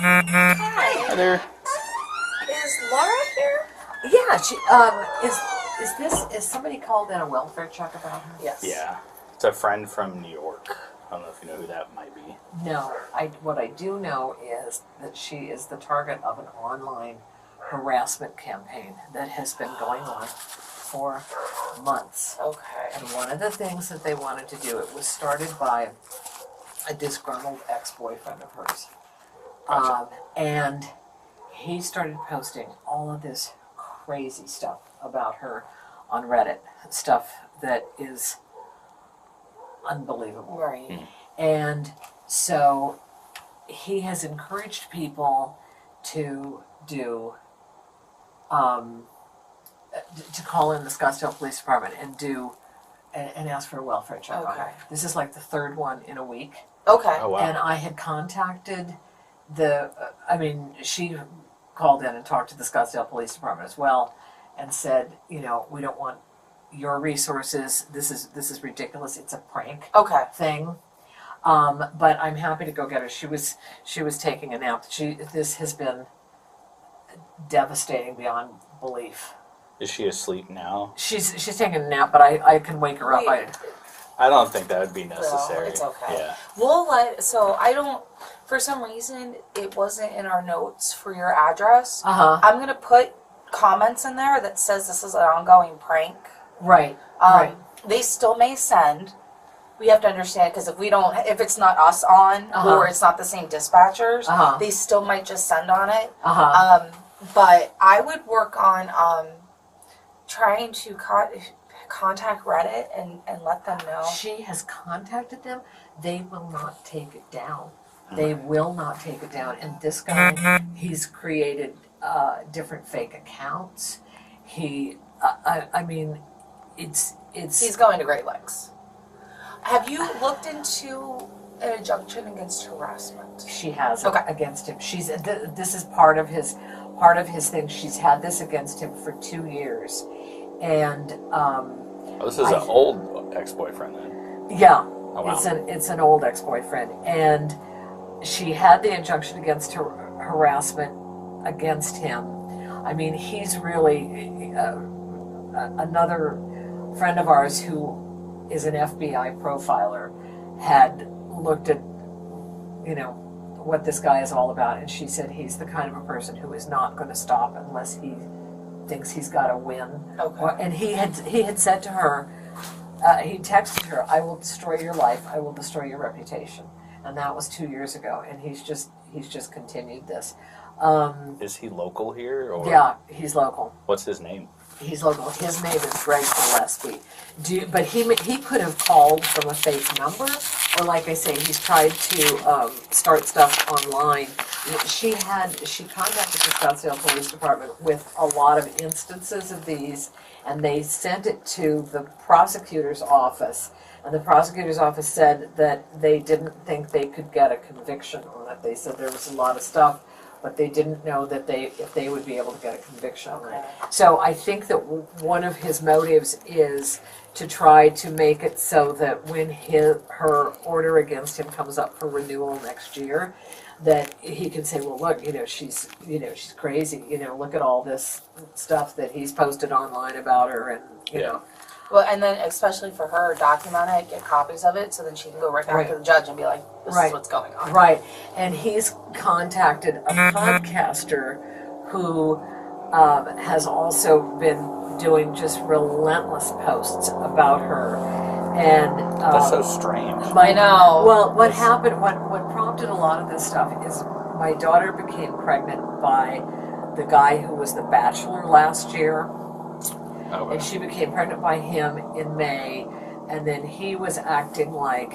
Hi there. Is Laura here? Yeah, she, is somebody called in a welfare check about her? Yes. Yeah, it's a friend from New York. I don't know if you know who that might be. No, what I do know is that she is the target of an online harassment campaign that has been going on for months. Okay. And one of the things that they wanted to do, it was started by a disgruntled ex-boyfriend of hers. Gotcha. And he started posting all of this crazy stuff about her on Reddit, stuff that is unbelievable. Right. And so he has encouraged people to do, to call in the Scottsdale Police Department and and ask for a welfare check on her. Okay. This is like the third one in a week. Okay. Oh, wow. And I had contacted she called in and talked to the Scottsdale Police Department as well and said, we don't want your resources. This is ridiculous. It's a prank Okay. thing. But I'm happy to go get her. She was taking a nap. This has been devastating beyond belief. Is she asleep now? She's taking a nap, but I can wake her up. Wait. I don't think that would be necessary. It's okay. Yeah. For some reason, it wasn't in our notes for your address. Uh-huh. I'm going to put comments in there that says this is an ongoing prank. Right. Right. They still may send. We have to understand, because if it's not us on, Uh-huh. or it's not the same dispatchers, Uh-huh. they still might just send on it. Uh-huh. But I would work on trying to contact Reddit and let them know. She has contacted them. They will not take it down. They will not take it down. And this guy, he's created different fake accounts. He's going to great lengths. Have you looked into an injunction against harassment? She has Okay. against him. This is part of his thing. She's had this against him for 2 years, and This is an old ex-boyfriend then. yeah, Oh, wow. it's an old ex-boyfriend, and she had the injunction against her harassment against him. I mean, he's really another friend of ours who is an FBI profiler had looked at what this guy is all about, and she said he's the kind of a person who is not going to stop unless he thinks he's got to win. Okay. And he had said to her, he texted her, "I will destroy your life. I will destroy your reputation." And that was 2 years ago, and he's just continued this. Is he local here? Or Yeah, he's local. What's his name? He's local. His name is Greg Gillespie. But he could have called from a fake number, or like I say, he's tried to start stuff online. She contacted the Scottsdale Police Department with a lot of instances of these, and they sent it to the prosecutor's office. And the prosecutor's office said that they didn't think they could get a conviction on it. They said there was a lot of stuff, but they didn't know that if they would be able to get a conviction on it. So I think that one of his motives is to try to make it so that when her order against him comes up for renewal next year, that he can say, well, look, she's crazy. Look at all this stuff that he's posted online about her, and you know. Well, and then especially for her, document it, get copies of it, so then she can go right back to the judge and be like, this is what's going on. Right. And he's contacted a podcaster who has also been doing just relentless posts about her. And That's so strange. I know. Well, what happened, what prompted a lot of this stuff is my daughter became pregnant by the guy who was the Bachelor last year. Okay. And she became pregnant by him in May, and then he was acting like,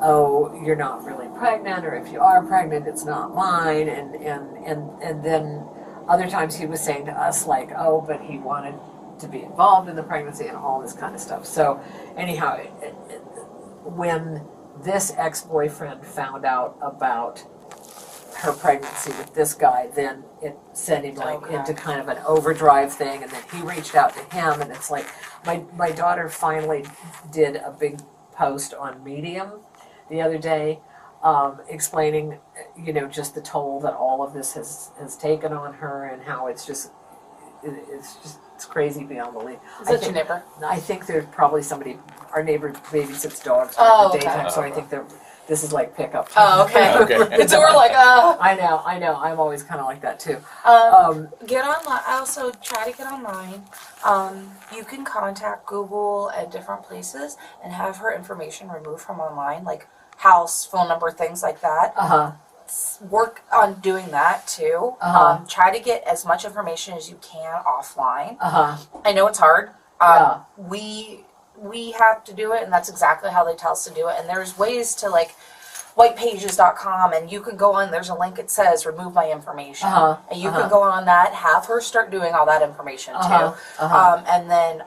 oh, you're not really pregnant, or if you are pregnant, it's not mine, and then other times he was saying to us like, oh, but he wanted to be involved in the pregnancy and all this kind of stuff. So anyhow, when this ex-boyfriend found out about her pregnancy with this guy, then it sent him into kind of an overdrive thing, and then he reached out to him, and it's like my daughter finally did a big post on Medium the other day explaining, just the toll that all of this has taken on her, and how it's crazy beyond belief. Is that your neighbor? I think there's probably somebody. Our neighbor babysits dogs Oh, during the daytime, okay. so I think this is like pickup. Oh, okay. Okay. So we're like, I know. I'm always kind of like that too. get online. I also try to get online. You can contact Google at different places and have her information removed from online, like house, phone number, things like that. Work on doing that too. Try to get as much information as you can offline. I know it's hard. Yeah. We have to do it, and that's exactly how they tell us to do it. And there's ways to, like, whitepages.com, and you can go on, there's a link, it says remove my information, and you can go on that, have her start doing all that information too. And then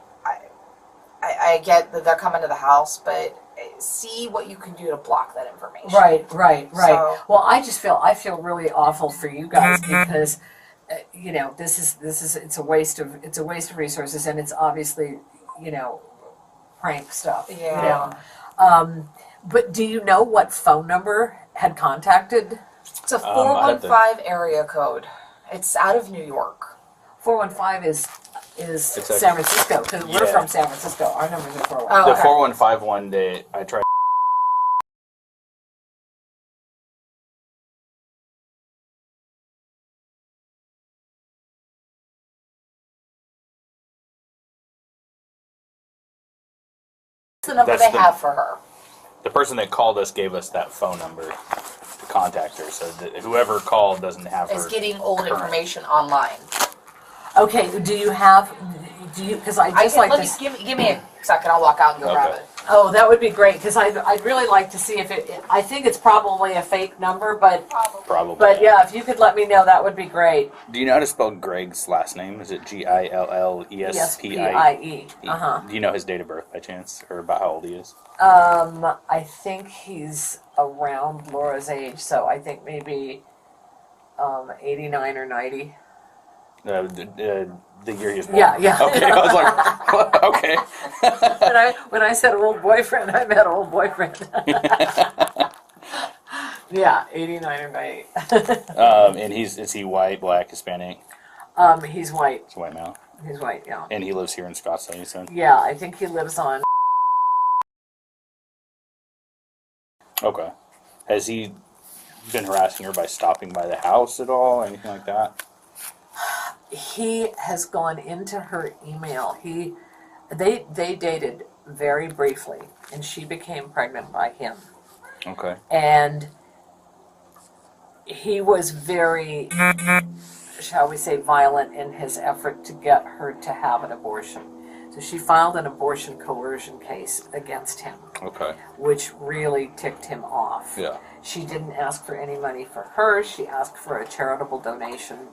I get that they're coming to the house, but see what you can do to block that information. Right. So- Well, I feel really awful for you guys because it's a waste of resources, and it's obviously prank stuff. Yeah. But do you know what phone number had contacted? It's a I have 415 area code. It's out of New York. 415 is It's San Francisco, because we're Yeah. from San Francisco. Our numbers are 415. Oh, The okay. 415 one day, I tried. It's the number That's they the- have for her. The person that called us gave us that phone number to contact her, so that whoever called doesn't have Is her. getting old current. information online. Okay, because I I just can, like let to... me give me a second. I'll walk out and go grab Okay. it. Oh, that would be great, because I'd really like to see if I think it's probably a fake number, but Probably. yeah, if you could let me know, that would be great. Do you know how to spell Greg's last name? Is it Gillespie? ESPIE. Do you know his date of birth by chance, or about how old he is? I think he's around Laura's age, so I think maybe 89 or 90. The year he was born. Yeah. Okay, I was like, what? Okay. When I said old boyfriend, I meant old boyfriend. Yeah, 89 or 90. And is he white, black, Hispanic? He's white. He's a white male. He's white, yeah. And he lives here in Scottsdale, you said? Yeah, I think he lives on... Okay. Has he been harassing her by stopping by the house at all, or anything like that? He has gone into her email. They dated very briefly, and she became pregnant by him. Okay. And he was very, shall we say, violent in his effort to get her to have an abortion. So she filed an abortion coercion case against him, Okay. which really ticked him off. Yeah. She didn't ask for any money for her. She asked for a charitable donation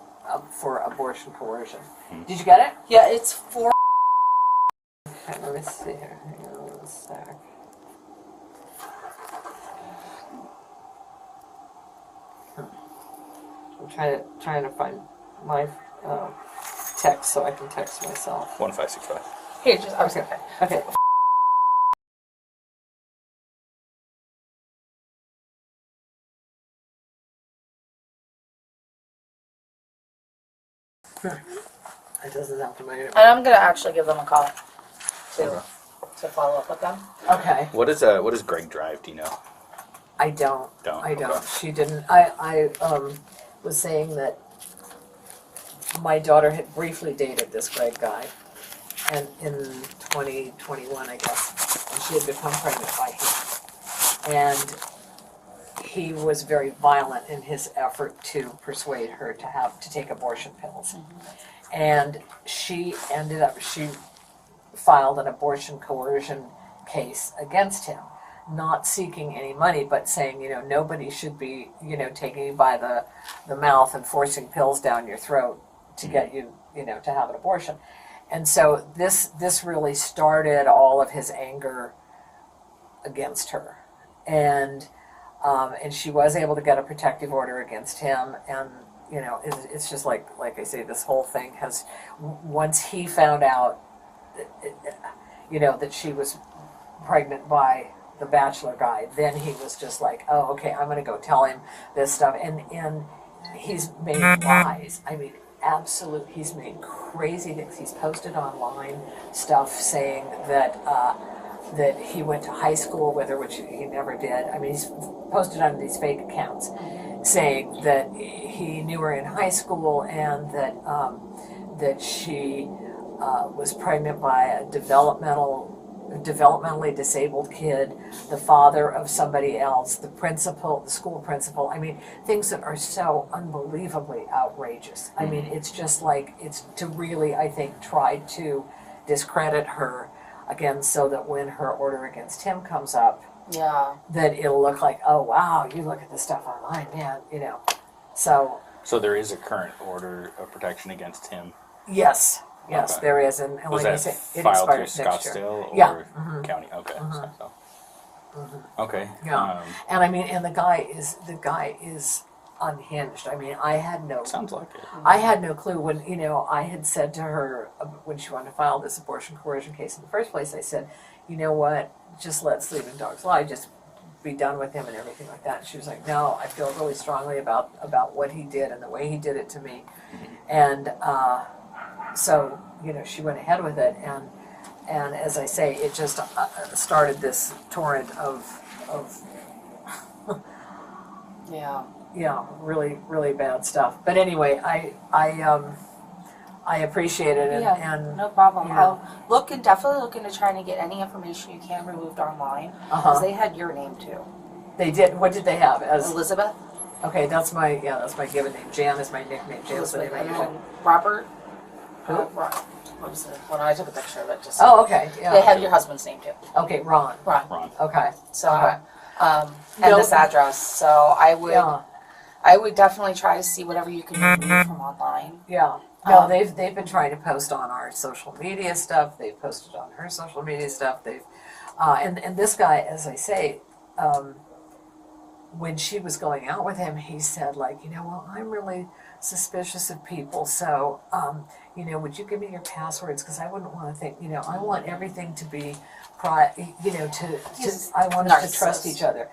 for abortion coercion. Did you get it? Yeah, it's 4. Okay, let me see here. Hang on a sec. I'm trying to find my text so I can text myself. 1565. Here, just, I was okay. Okay. It doesn't have to matter. And I'm gonna actually give them a call to follow up with them. Okay. What does Greg drive? Do you know? I don't. Don't? I don't. Okay. She didn't. I was saying that my daughter had briefly dated this Greg guy, and in 2021, I guess, and she had become pregnant by him, and he was very violent in his effort to persuade her to take abortion pills, and she filed an abortion coercion case against him, not seeking any money, but saying, nobody should be, taking you by the mouth and forcing pills down your throat to get you, to have an abortion. And so this really started all of his anger against her. And she was able to get a protective order against him. And, it's just like I say, this whole thing has, once he found out, that she was pregnant by the Bachelor guy, then he was just like, oh, okay, I'm going to go tell him this stuff. And he's made lies. I mean, he's made crazy things. He's posted online stuff saying that that he went to high school with her, which he never did. I mean, he's posted on these fake accounts saying that he knew her in high school and that that she was pregnant by a developmentally disabled kid, the father of somebody else, the school principal. I mean, things that are so unbelievably outrageous. I mean, it's just like, it's to really, I think, try to discredit her again, so that when her order against him comes up, that it'll look like, oh wow, you look at this stuff online, man, So there is a current order of protection against him. Yes, Okay. there is, and Was like I that say, it filed through expires next year. Scottsdale or Yeah. county? Okay. Okay. Yeah. And I mean, and the guy is unhinged. I mean, I had no clue when, I had said to her when she wanted to file this abortion coercion case in the first place, I said, you know what, just let sleeping dogs lie, just be done with him and everything like that. And she was like, no, I feel really strongly about what he did and the way he did it to me. And so, she went ahead with it, and as I say, it just started this torrent of really, really bad stuff. But anyway, I appreciate it, and no problem. I'll definitely look into trying to get any information you can removed online, because they had your name too. They did. What did they have? As Elizabeth. Okay, that's my given name. Jan is my nickname. Jan's the name I And use. then Robert. Who? What was it? Well, I took a picture of it. Just Oh, okay. Yeah. They have your husband's name too. Okay, Ron. Ron. Okay. So, Okay. and No. this address. So I Yeah. would definitely try to see whatever you can remove from online. Yeah. No, they've been trying to post on our social media stuff. They've posted on her social media stuff. And this guy, as I say, when she was going out with him, he said, like, well, I'm really suspicious of people, so would you give me your passwords, because I wouldn't want to think, I want everything to be I want us to trust each other.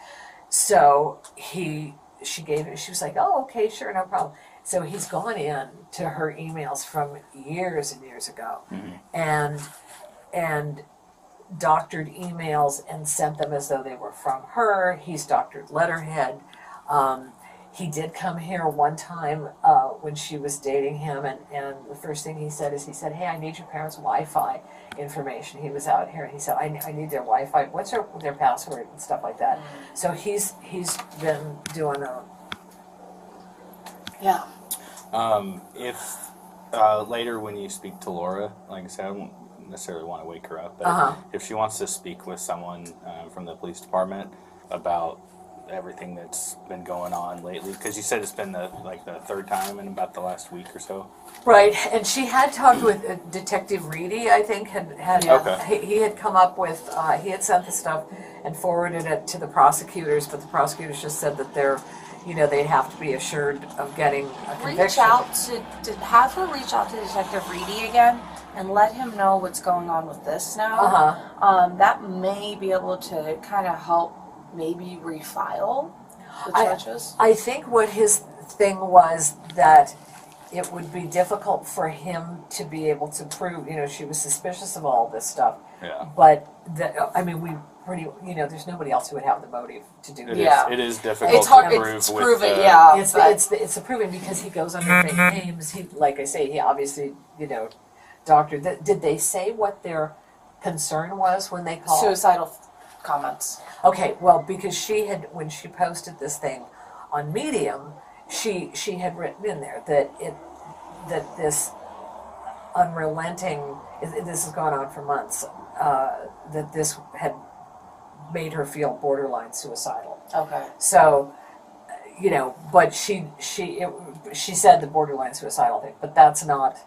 So she was like, oh, okay, sure, no problem. So he's gone in to her emails from years and years ago, and doctored emails and sent them as though they were from her. He's doctored letterhead. He did come here one time when she was dating him, and the first thing he said, hey, I need your parents' Wi-Fi information. He was out here, and he said, I need their Wi-Fi. What's their password and stuff like that. So he's been doing If later when you speak to Laura, like I said, I won't necessarily want to wake her up, but if she wants to speak with someone from the police department about everything that's been going on lately, because you said it's been the third time in about the last week or so. Right, and she had talked with Detective Reedy, I think, he had come up with, he had sent the stuff and forwarded it to the prosecutors, but the prosecutors just said that they have to be assured of getting a conviction. Have her reach out to Detective Reedy again and let him know what's going on with this now. That may be able to kind of help maybe refile the charges. I think what his thing was that it would be difficult for him to be able to prove, she was suspicious of all this stuff. Yeah. But, there's nobody else who would have the motive to do that. It is difficult It's hard to prove to with prove it, It's proving because he goes under fake names. He, like I say, he obviously, doctored. Did they say what their concern was when they called? Suicidal comments. Okay, well, because when she posted this thing on Medium, she had written in there that this unrelenting, this has gone on for months, that this had made her feel borderline suicidal. Okay. So, but she said the borderline suicidal thing, but that's not,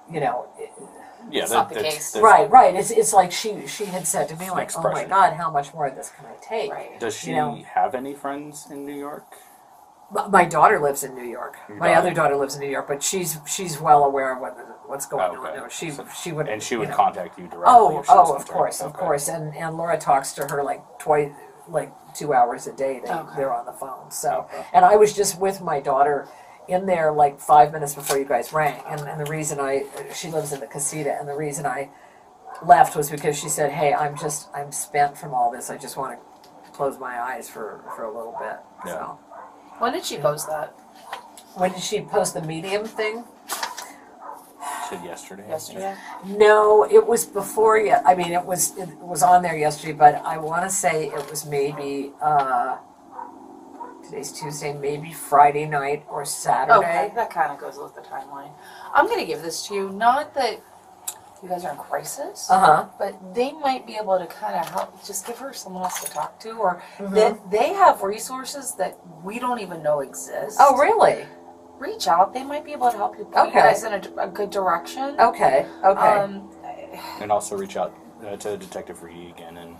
It's not the case. Right. It's like she had said to me, like, oh my God, how much more of this can I take? Right. Does she have any friends in New York? My daughter lives in New York. Your My daughter? other daughter lives in New York, but she's well aware of what's going Okay. on. No, she So- would. And she would you know. contact you directly. Oh, if she was of concerned. course, of Okay. course. And Laura talks to her like twice, like 2 hours a day. Okay. They're on the phone. So, Okay. and I was just with my daughter in there like 5 minutes before you guys rang. And the reason she lives in the casita, and the reason I left was because she said, "Hey, I'm spent from all this. I just want to close my eyes for a little bit." Yeah. So, When did she post that? when did she post the medium thing? She said yesterday. Yesterday. No, it was before yet. I mean, it was on there yesterday, but I want to say it was maybe today's Tuesday, maybe Friday night or Saturday. Okay, that kind of goes with the timeline. I'm gonna give this to you. Not that you guys are in crisis, but they might be able to kind of help. Just give her someone else to talk to, or that they have resources that we don't even know exist. Oh, really? Reach out. They might be able to help you point you guys in a good direction. Okay. And also reach out to Detective Reedy again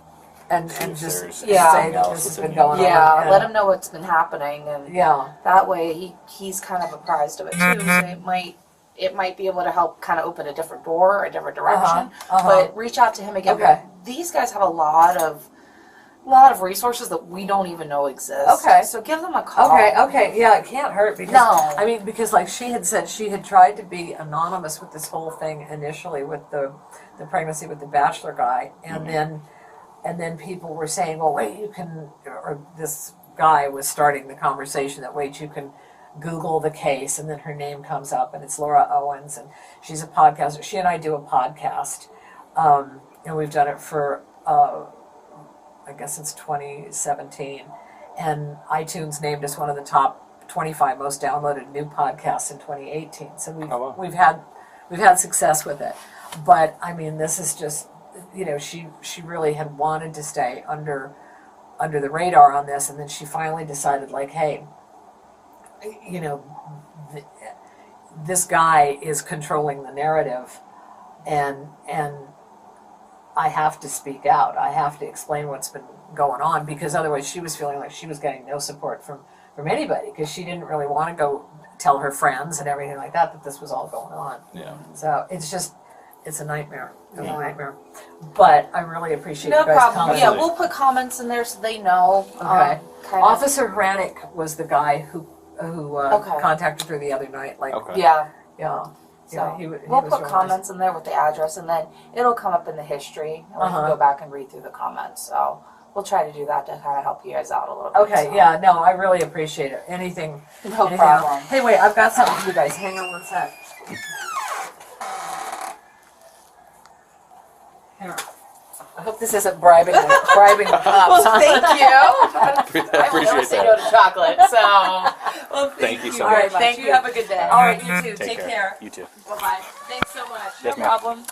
And see if just there's say anything that else this has within been the- going on. Yeah, and- let him know what's been happening, and Yeah. that way he's kind of apprised of it too. So it might be able to help kind of open a different door, a different direction. But reach out to him again. Okay. These guys have a lot of resources that we don't even know exist. Okay. So give them a call. Okay. Yeah, it can't hurt because No. I mean, because like she had said, she had tried to be anonymous with this whole thing initially with the pregnancy with the bachelor guy, and then people were saying, well, wait, you can, or this guy was starting the conversation that, wait, you can Google the case, and then her name comes up, and it's Laura Owens, and she's a podcaster. She and I do a podcast, and we've done it for, I guess since 2017, and iTunes named us one of the top 25 most downloaded new podcasts in 2018. So we've had success with it, but I mean, this is just, you know, she really had wanted to stay under the radar on this, and then she finally decided, like, hey, you know, this guy is controlling the narrative, and I have to speak out. I have to explain what's been going on, because otherwise she was feeling like she was getting no support from anybody, because she didn't really want to go tell her friends and everything like that this was all going on. Yeah. So it's a nightmare. It's a nightmare. But I really appreciate No you guys problem. coming. Yeah, we'll put comments in there so they know. Okay. Kinda. Officer Hranick was the guy who contacted her the other night. Like, Okay. Yeah. yeah. So Yeah, he we'll was put real comments in there with the address, and then it'll come up in the history, and we can go back and read through the comments. So we'll try to do that to kind of help you guys out a little bit. Okay, so. yeah, no, I really appreciate it. Anything No anything problem. else? Hey, wait, I've got something for you guys. Hang on one sec. Here. I hope this isn't bribing the cops. Well, thank you. I I will never appreciate say no that. to chocolate. So, well, Thank you so very much. much. Thank you you. have a good day. All right, you too. Take care. You too. Bye bye. Thanks so much. Yes, no ma'am. problem.